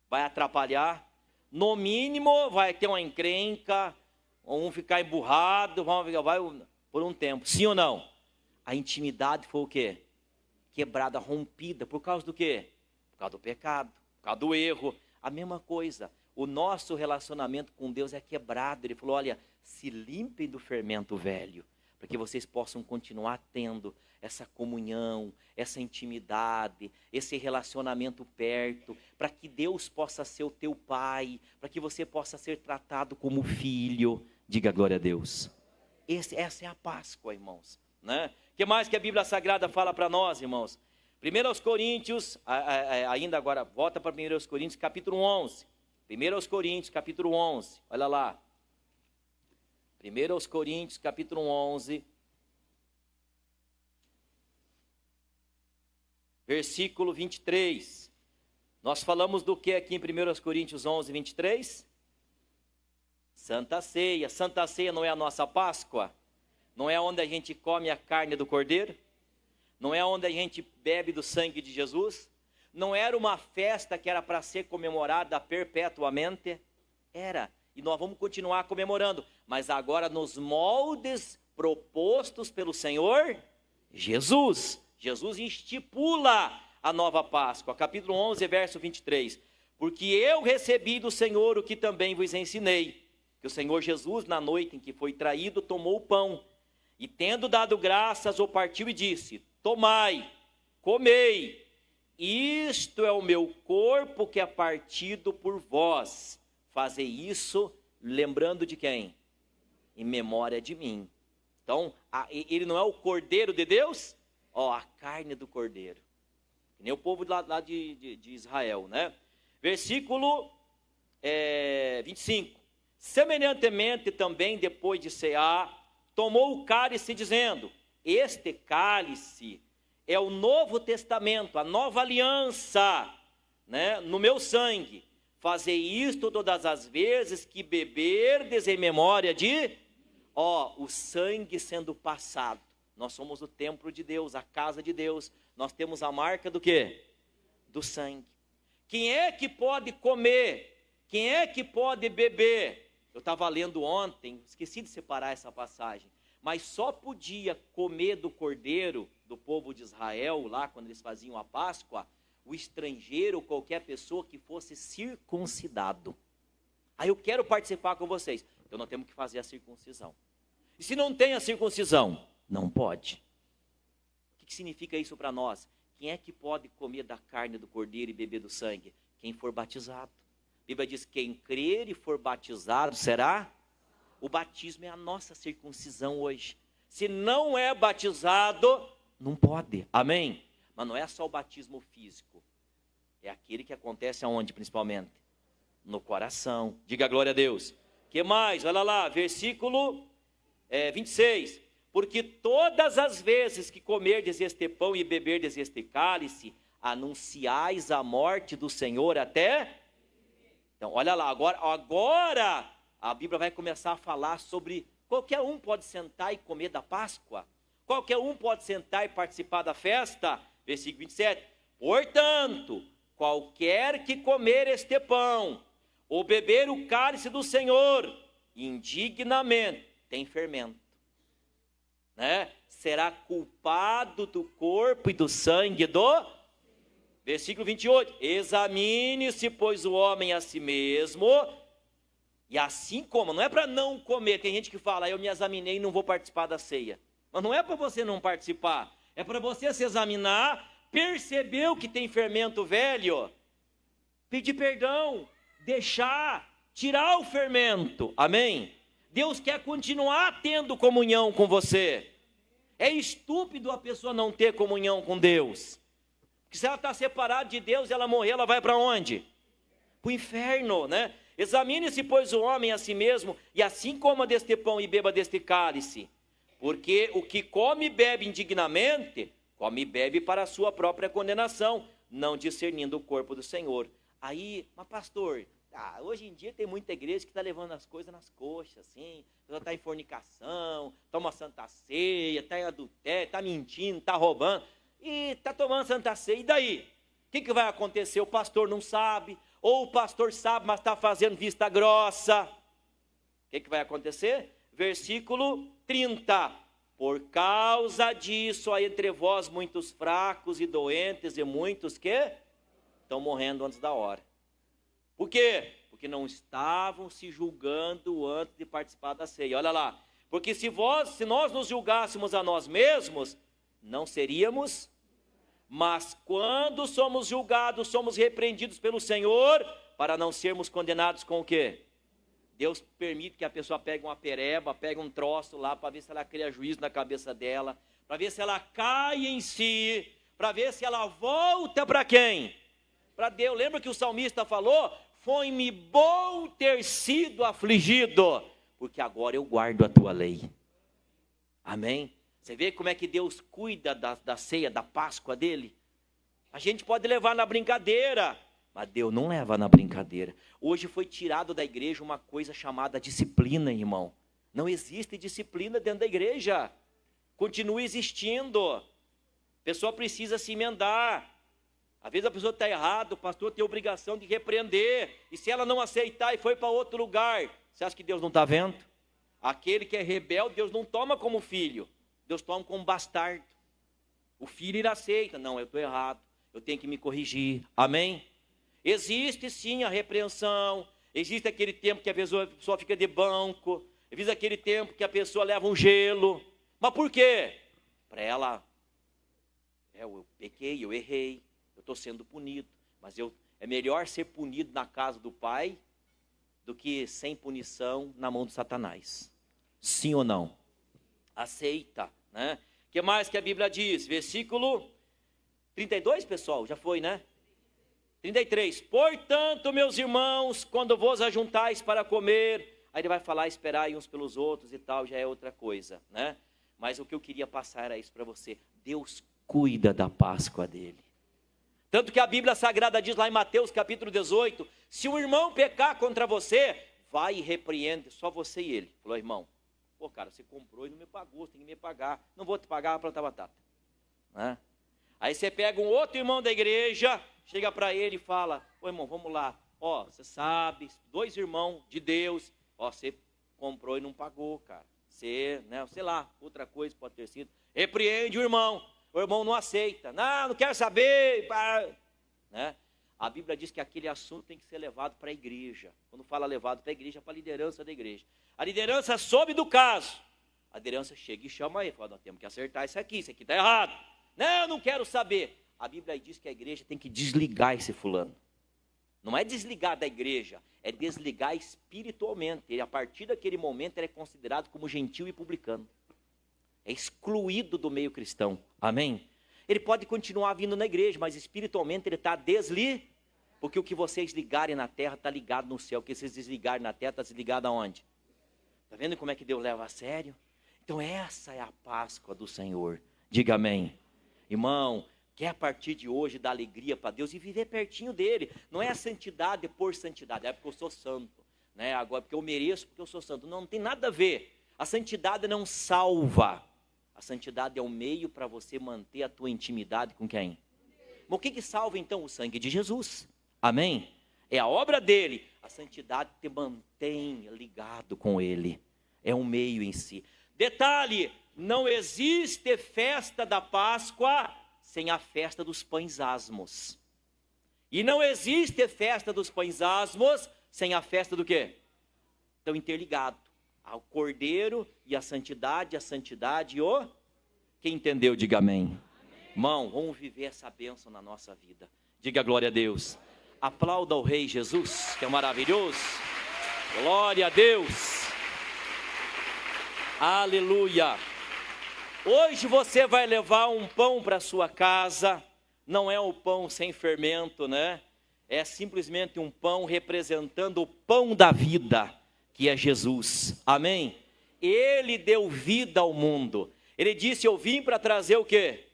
Vai atrapalhar? No mínimo, vai ter uma encrenca, um ficar emburrado, vai por um tempo. Sim ou não? A intimidade foi o quê? Quebrada, rompida. Por causa do quê? Por causa do pecado, por causa do erro. A mesma coisa. O nosso relacionamento com Deus é quebrado. Ele falou, olha, se limpem do fermento velho, para que vocês possam continuar tendo essa comunhão, essa intimidade, esse relacionamento perto, para que Deus possa ser o teu pai, para que você possa ser tratado como filho. Diga glória a Deus. Essa é a Páscoa, irmãos, né? O que mais que a Bíblia Sagrada fala para nós, irmãos? 1 Coríntios, ainda agora, volta para 1 Coríntios, capítulo 11. 1 Coríntios, capítulo 11, olha lá. 1 Coríntios, capítulo 11, versículo 23. Nós falamos do que aqui em 1 Coríntios 11, 23? Santa Ceia. Santa Ceia não é a nossa Páscoa? Não é onde a gente come a carne do Cordeiro? Não é onde a gente bebe do sangue de Jesus? Não era uma festa que era para ser comemorada perpetuamente? Era. E nós vamos continuar comemorando. Mas agora nos moldes propostos pelo Senhor Jesus. Jesus estipula a nova Páscoa. Capítulo 11, verso 23. Porque eu recebi do Senhor o que também vos ensinei. Que o Senhor Jesus, na noite em que foi traído, tomou o pão. E tendo dado graças, o partiu e disse: tomai, comei, isto é o meu corpo que é partido por vós. Fazei isso lembrando de quem? Em memória de mim. Então, ele não é o Cordeiro de Deus? A carne do Cordeiro. Que nem o povo lá de Israel, né? Versículo 25. Semelhantemente também, depois de cear, tomou o cálice dizendo: este cálice é o novo testamento, a nova aliança, né, no meu sangue. Fazei isto todas as vezes que beberdes em memória de... o sangue sendo passado. Nós somos o templo de Deus, a casa de Deus. Nós temos a marca do quê? Do sangue. Quem é que pode comer? Quem é que pode beber? Eu estava lendo ontem, esqueci de separar essa passagem, mas só podia comer do cordeiro do povo de Israel, lá quando eles faziam a Páscoa, o estrangeiro, qualquer pessoa que fosse circuncidado. Aí eu quero participar com vocês. Então nós temos que fazer a circuncisão. E se não tem a circuncisão, não pode. O que significa isso para nós? Quem é que pode comer da carne do cordeiro e beber do sangue? Quem for batizado. A Bíblia diz: quem crer e for batizado será? O batismo é a nossa circuncisão hoje. Se não é batizado, não pode. Amém? Mas não é só o batismo físico. É aquele que acontece aonde principalmente? No coração. Diga glória a Deus. O que mais? Olha lá, versículo 26. Porque todas as vezes que comerdes este pão e beberdes este cálice, anunciais a morte do Senhor até... Então, olha lá, agora a Bíblia vai começar a falar sobre qualquer um pode sentar e comer da Páscoa. Qualquer um pode sentar e participar da festa. Versículo 27. Portanto, qualquer que comer este pão ou beber o cálice do Senhor indignamente, tem fermento, né? Será culpado do corpo e do sangue do... Versículo 28, examine-se, pois, o homem a si mesmo, e assim como, não é para não comer, tem gente que fala, eu me examinei e não vou participar da ceia, mas não é para você não participar, é para você se examinar, percebeu que tem fermento velho, pedir perdão, deixar, tirar o fermento, amém? Deus quer continuar tendo comunhão com você, é estúpido a pessoa não ter comunhão com Deus. Porque se ela está separada de Deus, ela morrer, ela vai para onde? Para o inferno, né? Examine-se, pois, o homem a si mesmo, e assim coma deste pão e beba deste cálice. Porque o que come e bebe indignamente, come e bebe para a sua própria condenação, não discernindo o corpo do Senhor. Aí, mas pastor, hoje em dia tem muita igreja que está levando as coisas nas coxas, assim, está em fornicação, toma santa ceia, está em adultério, está mentindo, está roubando, e está tomando santa ceia, e daí? O que vai acontecer? O pastor não sabe, ou o pastor sabe, mas está fazendo vista grossa. O que vai acontecer? Versículo 30. Por causa disso há entre vós muitos fracos e doentes, e muitos que estão morrendo antes da hora. Por quê? Porque não estavam se julgando antes de participar da ceia. Olha lá. Porque se nós nos julgássemos a nós mesmos, não seríamos. Mas quando somos julgados, somos repreendidos pelo Senhor, para não sermos condenados com o quê? Deus permite que a pessoa pegue uma pereba, pegue um troço lá, para ver se ela cria juízo na cabeça dela, para ver se ela cai em si, para ver se ela volta para quem? Para Deus. Lembra que o salmista falou? Foi-me bom ter sido afligido, porque agora eu guardo a tua lei. Amém? Você vê como é que Deus cuida da ceia, da Páscoa dele? A gente pode levar na brincadeira, mas Deus não leva na brincadeira. Hoje foi tirado da igreja uma coisa chamada disciplina, irmão. Não existe disciplina dentro da igreja. Continua existindo. A pessoa precisa se emendar. Às vezes a pessoa está errada, o pastor tem a obrigação de repreender. E se ela não aceitar e foi para outro lugar, você acha que Deus não está vendo? Aquele que é rebelde, Deus não toma como filho. Deus toma como bastardo. O filho ele aceita. Não, eu estou errado. Eu tenho que me corrigir. Amém? Existe sim a repreensão. Existe aquele tempo que a pessoa fica de banco. Existe aquele tempo que a pessoa leva um gelo. Mas por quê? Para ela, eu pequei, eu errei. Eu estou sendo punido. Mas é melhor ser punido na casa do Pai do que sem punição na mão de Satanás. Sim ou não? Aceita, né? O que mais que a Bíblia diz? Versículo 32, pessoal, já foi, né? 33. Portanto, meus irmãos, quando vos ajuntais para comer, aí ele vai falar esperai uns pelos outros e tal, já é outra coisa, né? Mas o que eu queria passar era isso para você. Deus cuida da Páscoa dele. Tanto que a Bíblia Sagrada diz lá em Mateus capítulo 18, se um irmão pecar contra você, vai e repreende, só você e ele. Falou, irmão, pô, cara, você comprou e não me pagou, você tem que me pagar. Não vou te pagar para plantar batata. Né? Aí você pega um outro irmão da igreja, chega para ele e fala, ô irmão, vamos lá. Ó, você sabe, 2 irmãos de Deus, ó, você comprou e não pagou, cara. Você, né, sei lá, outra coisa pode ter sido. Repreende o irmão não aceita. Não quero saber. Né? A Bíblia diz que aquele assunto tem que ser levado para a igreja. Quando fala levado para a igreja, é para a liderança da igreja. A liderança soube do caso. A liderança chega e chama ele. Fala, nós temos que acertar isso aqui está errado. Não quero saber. A Bíblia diz que a igreja tem que desligar esse fulano. Não é desligar da igreja, é desligar espiritualmente. Ele, a partir daquele momento, ele é considerado como gentil e publicano. É excluído do meio cristão. Amém? Ele pode continuar vindo na igreja, mas espiritualmente ele está desligado. Porque o que vocês ligarem na terra está ligado no céu. O que vocês desligarem na terra está desligado aonde? Está vendo como é que Deus leva a sério? Então essa é a Páscoa do Senhor. Diga amém. Irmão, quer a partir de hoje dar alegria para Deus e viver pertinho dele. Não é a santidade por santidade, é porque eu sou santo. Né? Agora, porque eu mereço, porque eu sou santo. Não tem nada a ver. A santidade não salva. A santidade é o meio para você manter a tua intimidade com quem? Mas o que salva então? O sangue de Jesus. Amém? É a obra dele. A santidade te mantém ligado com ele. É um meio em si. Detalhe, não existe festa da Páscoa sem a festa dos pães asmos. E não existe festa dos pães asmos sem a festa do quê? Estão interligados. Ao cordeiro e a santidade e o... Quem entendeu, diga amém. Amém. Irmão, vamos viver essa bênção na nossa vida. Diga glória a Deus. Aplauda o Rei Jesus, que é maravilhoso. Glória a Deus. Aleluia. Hoje você vai levar um pão para sua casa. não é o pão sem fermento, né? É simplesmente um pão representando o pão da vida, que é Jesus. Amém? Ele deu vida ao mundo. Ele disse, eu vim para trazer o quê?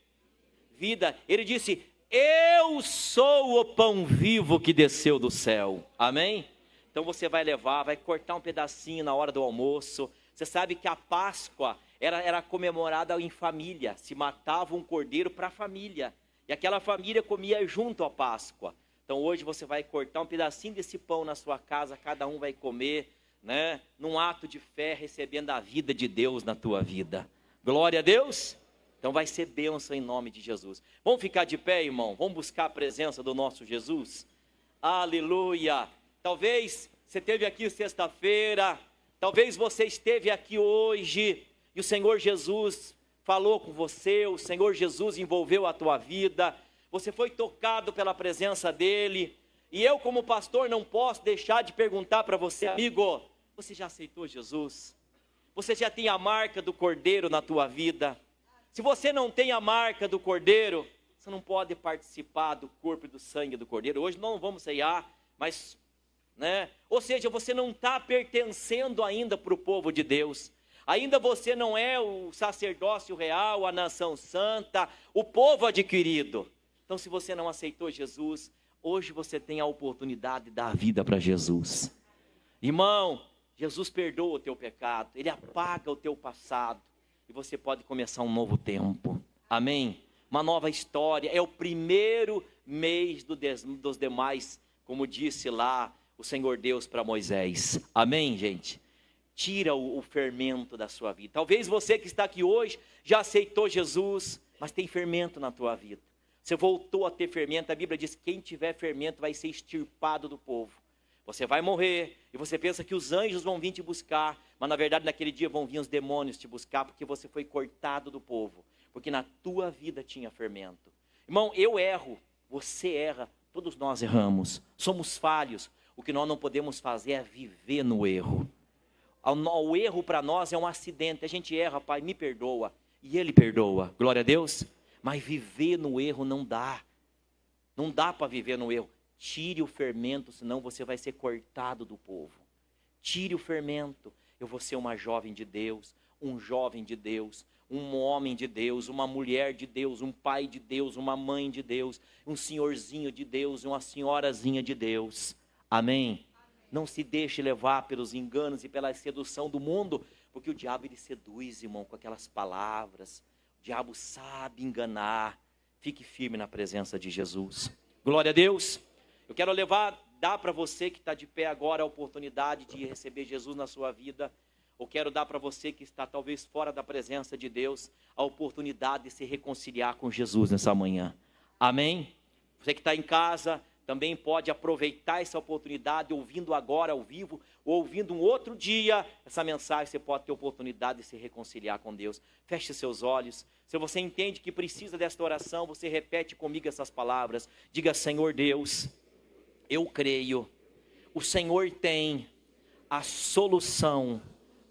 Vida. Ele disse, eu sou o pão vivo que desceu do céu. Amém? Então você vai levar, vai cortar um pedacinho na hora do almoço. Você sabe que a Páscoa era comemorada em família. Se matava um cordeiro para a família. E aquela família comia junto à Páscoa. Então hoje você vai cortar um pedacinho desse pão na sua casa, cada um vai comer, né? Num ato de fé, recebendo a vida de Deus na tua vida. Glória a Deus. Então vai ser bênção em nome de Jesus. Vamos ficar de pé, irmão? Vamos buscar a presença do nosso Jesus? Aleluia! Talvez você esteve aqui sexta-feira, talvez você esteve aqui hoje, e o Senhor Jesus falou com você, o Senhor Jesus envolveu a tua vida, você foi tocado pela presença dEle, e eu como pastor não posso deixar de perguntar para você, amigo, você já aceitou Jesus? Você já tem a marca do Cordeiro na tua vida? Se você não tem a marca do Cordeiro, você não pode participar do corpo e do sangue do Cordeiro. Hoje não vamos ceiar, mas, né? Ou seja, você não está pertencendo ainda para o povo de Deus. Ainda você não é o sacerdócio real, a nação santa, o povo adquirido. Então, se você não aceitou Jesus, hoje você tem a oportunidade de dar a vida para Jesus. Irmão, Jesus perdoa o teu pecado, Ele apaga o teu passado. E você pode começar um novo tempo. Amém? Uma nova história. É o primeiro mês dos demais, como disse lá o Senhor Deus para Moisés. Amém, gente? Tira o fermento da sua vida. Talvez você que está aqui hoje já aceitou Jesus, mas tem fermento na tua vida. Você voltou a ter fermento. A Bíblia diz que quem tiver fermento vai ser extirpado do povo. Você vai morrer e você pensa que os anjos vão vir te buscar, mas na verdade naquele dia vão vir os demônios te buscar, porque você foi cortado do povo, porque na tua vida tinha fermento. Irmão, eu erro, você erra, todos nós erramos, somos falhos. O que nós não podemos fazer é viver no erro. O erro para nós é um acidente, a gente erra, Pai, me perdoa, e Ele perdoa, glória a Deus. Mas viver no erro não dá para viver no erro. Tire o fermento, senão você vai ser cortado do povo. Tire o fermento. Eu vou ser uma jovem de Deus, um jovem de Deus, um homem de Deus, uma mulher de Deus, um pai de Deus, uma mãe de Deus, um senhorzinho de Deus, uma senhorazinha de Deus. Amém? Não se deixe levar pelos enganos e pela sedução do mundo, porque o diabo ele seduz, irmão, com aquelas palavras. O diabo sabe enganar. Fique firme na presença de Jesus. Glória a Deus. Eu quero dar para você que está de pé agora a oportunidade de receber Jesus na sua vida. Eu quero dar para você que está talvez fora da presença de Deus, a oportunidade de se reconciliar com Jesus nessa manhã. Amém? Você que está em casa, também pode aproveitar essa oportunidade, ouvindo agora ao vivo, ou ouvindo um outro dia, essa mensagem, você pode ter oportunidade de se reconciliar com Deus. Feche seus olhos. Se você entende que precisa desta oração, você repete comigo essas palavras. Diga, Senhor Deus, eu creio, o Senhor tem a solução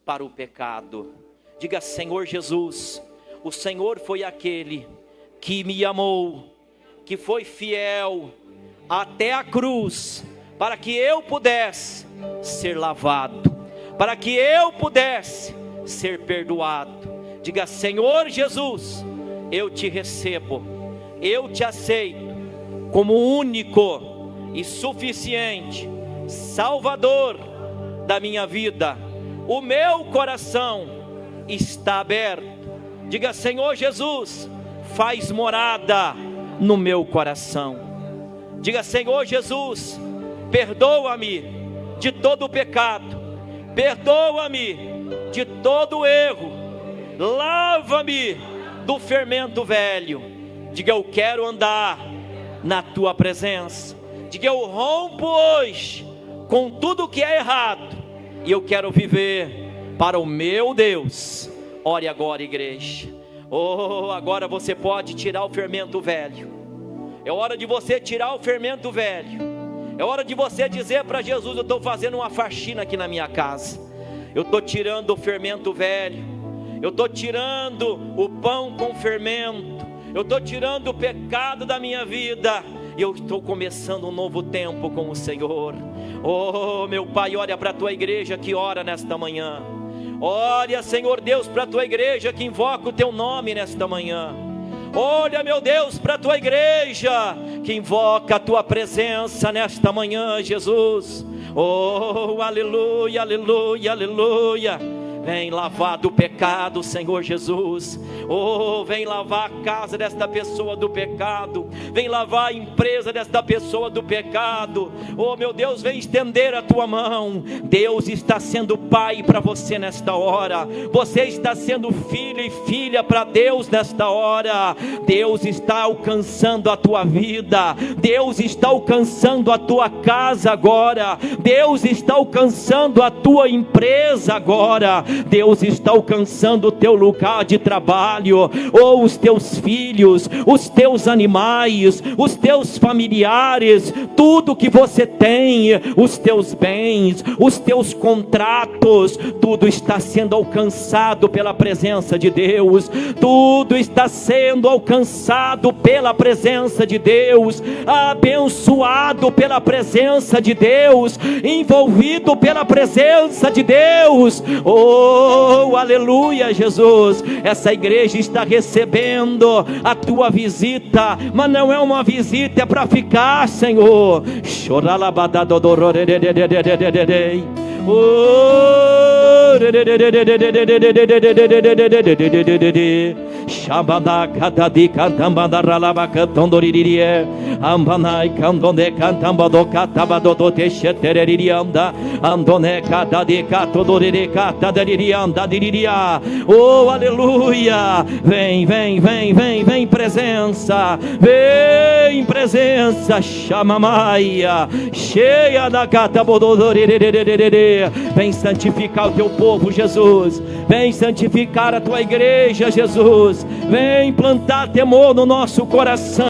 para o pecado. Diga, Senhor Jesus, o Senhor foi aquele que me amou, que foi fiel até a cruz, para que eu pudesse ser lavado, para que eu pudesse ser perdoado. Diga, Senhor Jesus, eu te recebo, eu te aceito como único e suficiente Salvador da minha vida. O meu coração está aberto. Diga, Senhor Jesus, faz morada no meu coração. Diga, Senhor Jesus, perdoa-me de todo o pecado, perdoa-me de todo o erro, lava-me do fermento velho. Diga, eu quero andar na tua presença. Diga, eu rompo hoje com tudo que é errado e eu quero viver para o meu Deus. Ore agora, igreja. Oh, agora você pode tirar o fermento velho. É hora de você tirar o fermento velho. É hora de você dizer para Jesus, eu estou fazendo uma faxina aqui na minha casa. Eu estou tirando o fermento velho. eu estou tirando o pão com fermento, eu estou tirando o pecado da minha vida, e eu estou começando um novo tempo com o Senhor. Oh, meu Pai, olha para a tua igreja que ora nesta manhã. Olha, Senhor Deus, para a tua igreja que invoca o teu nome nesta manhã. Olha, meu Deus, para a tua igreja que invoca a tua presença nesta manhã, Jesus. Oh, aleluia, aleluia, aleluia. Vem lavar do pecado, Senhor Jesus. Oh, vem lavar a casa desta pessoa do pecado. Vem lavar a empresa desta pessoa do pecado. Oh, meu Deus, vem estender a tua mão. Deus está sendo pai para você nesta hora. Você está sendo filho e filha para Deus nesta hora. Deus está alcançando a tua vida. Deus está alcançando a tua casa agora. Deus está alcançando a tua empresa agora. Deus está alcançando o teu lugar de trabalho, ou os teus filhos, os teus animais, os teus familiares, tudo que você tem, os teus bens, os teus contratos, tudo está sendo alcançado pela presença de Deus. Tudo está sendo alcançado pela presença de Deus, abençoado pela presença de Deus, envolvido pela presença de Deus. Oh, aleluia, Jesus. Essa igreja está recebendo a tua visita, mas não é uma visita, é para ficar, Senhor. Oh, aleluia. Vem, vem, vem, vem, vem presença, vem presença, chamamaia, cheia da catabodorererererere. Vem santificar o teu povo, Jesus. Vem santificar a tua igreja, Jesus. Vem plantar temor no nosso coração.